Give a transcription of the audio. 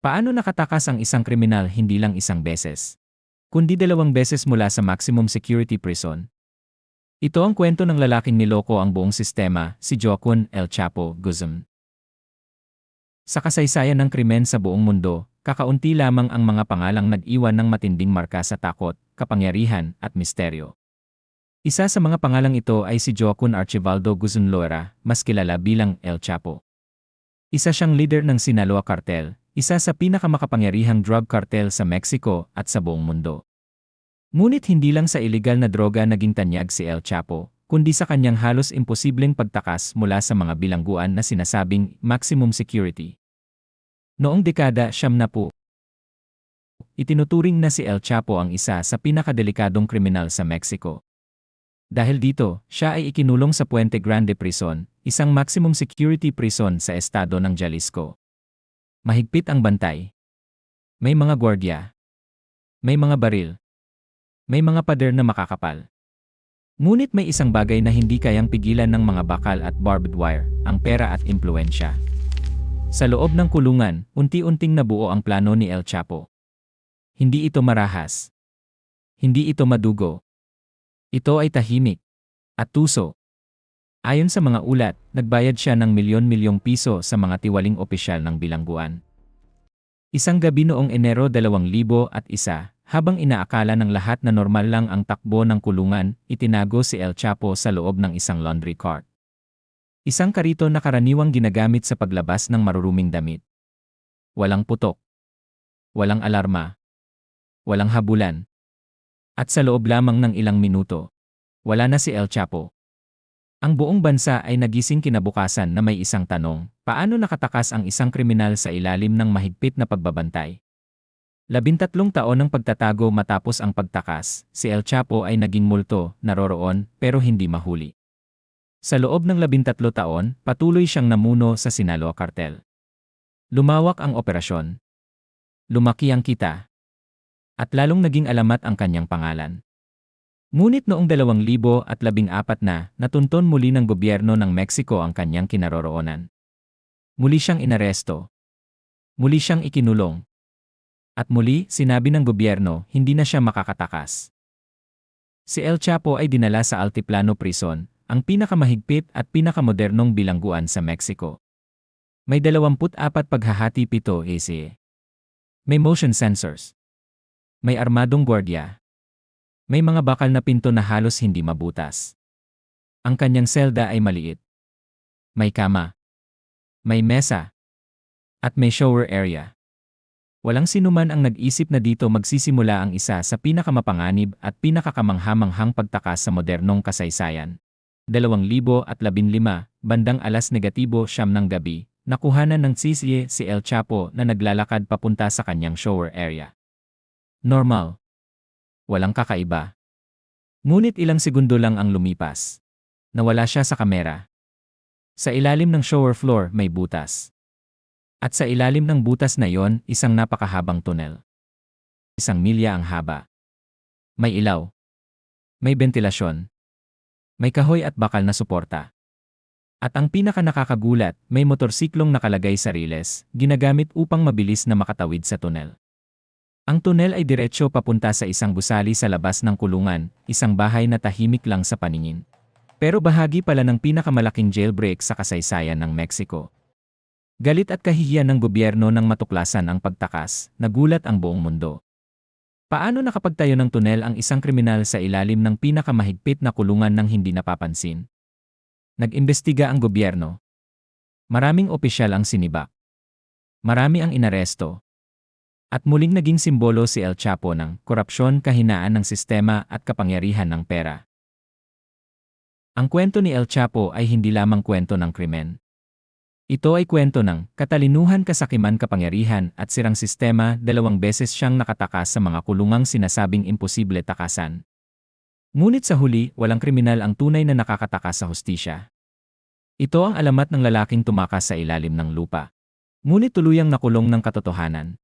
Paano nakatakas ang isang kriminal hindi lang isang beses, kundi 2 beses mula sa maximum security prison? Ito ang kwento ng lalaking niloko ang buong sistema, si Joaquin El Chapo Guzman. Sa kasaysayan ng krimen sa buong mundo, kakaunti lamang ang mga pangalang nag-iwan ng matinding marka sa takot, kapangyarihan, at misteryo. Isa sa mga pangalang ito ay si Joaquin Archibaldo Guzman Loera, mas kilala bilang El Chapo. Isa siyang leader ng Sinaloa Cartel, isa sa pinakamakapangyarihang drug cartel sa Mexico at sa buong mundo. Ngunit hindi lang sa ilegal na droga naging tanyag si El Chapo, kundi sa kanyang halos imposibleng pagtakas mula sa mga bilangguan na sinasabing maximum security. Noong dekada 70, itinuturing na si El Chapo ang isa sa pinakadelikadong kriminal sa Mexico. Dahil dito, siya ay ikinulong sa Puente Grande Prison, isang maximum security prison sa estado ng Jalisco. Mahigpit ang bantay. May mga gwardiya. May mga baril. May mga pader na makakapal. Ngunit may isang bagay na hindi kayang pigilan ng mga bakal at barbed wire, ang pera at impluensya. Sa loob ng kulungan, unti-unting nabuo ang plano ni El Chapo. Hindi ito marahas. Hindi ito madugo. Ito ay tahimik at tuso. Ayon sa mga ulat, nagbayad siya ng milyon-milyong piso sa mga tiwaling opisyal ng bilangguan. Isang gabi noong Enero 2001, habang inaakala ng lahat na normal lang ang takbo ng kulungan, itinago si El Chapo sa loob ng isang laundry cart. Isang kariton na karaniwang ginagamit sa paglabas ng maruruming damit. Walang putok. Walang alarma. Walang habulan. At sa loob lamang ng ilang minuto, wala na si El Chapo. Ang buong bansa ay nagising kinabukasan na may isang tanong, paano nakatakas ang isang kriminal sa ilalim ng mahigpit na pagbabantay? 13 taon ng pagtatago matapos ang pagtakas, si El Chapo ay naging multo, naroroon, pero hindi mahuli. Sa loob ng 13 taon, patuloy siyang namuno sa Sinaloa Cartel. Lumawak ang operasyon. Lumaki ang kita. At lalong naging alamat ang kanyang pangalan. Ngunit noong 2014 na, natunton muli ng gobyerno ng Mexico ang kanyang kinaroroonan. Muli siyang inaresto. Muli siyang ikinulong. At muli, sinabi ng gobyerno, hindi na siya makakatakas. Si El Chapo ay dinala sa Altiplano Prison, ang pinakamahigpit at pinakamodernong bilangguan sa Mexico. May 24 paghahati 7 AC. May motion sensors. May armadong gwardiya. May mga bakal na pinto na halos hindi mabutas. Ang kanyang selda ay maliit. May kama. May mesa. At may shower area. Walang sinuman ang nag-isip na dito magsisimula ang isa sa pinakamapanganib at pinakakamanghamanghang pagtakas sa modernong kasaysayan. 2015, bandang -9:00 ng gabi, nakuhanan ng sisye si El Chapo na naglalakad papunta sa kanyang shower area. Normal. Walang kakaiba. Ngunit ilang segundo lang ang lumipas. Nawala siya sa kamera. Sa ilalim ng shower floor may butas. At sa ilalim ng butas na yon, isang napakahabang tunel. 1 milya ang haba. May ilaw. May bentilasyon. May kahoy at bakal na suporta. At ang pinaka-nakakagulat, may motorsiklong nakalagay sa riles, ginagamit upang mabilis na makatawid sa tunel. Ang tunel ay diretsyo papunta sa isang gusali sa labas ng kulungan, isang bahay na tahimik lang sa paningin. Pero bahagi pala ng pinakamalaking jailbreak sa kasaysayan ng Mexico. Galit at kahihiyan ng gobyerno nang matuklasan ang pagtakas, nagulat ang buong mundo. Paano nakapagtayo ng tunel ang isang kriminal sa ilalim ng pinakamahigpit na kulungan nang hindi napapansin? Nag-imbestiga ang gobyerno. Maraming opisyal ang sinibak. Marami ang inaresto. At muling naging simbolo si El Chapo ng korupsyon, kahinaan ng sistema at kapangyarihan ng pera. Ang kwento ni El Chapo ay hindi lamang kwento ng krimen. Ito ay kwento ng katalinuhan, kasakiman, kapangyarihan at sirang sistema. 2 beses siyang nakatakas sa mga kulungang sinasabing imposible takasan. Ngunit sa huli, walang kriminal ang tunay na nakakatakas sa hustisya. Ito ang alamat ng lalaking tumakas sa ilalim ng lupa. Ngunit tuluyang nakulong ng katotohanan.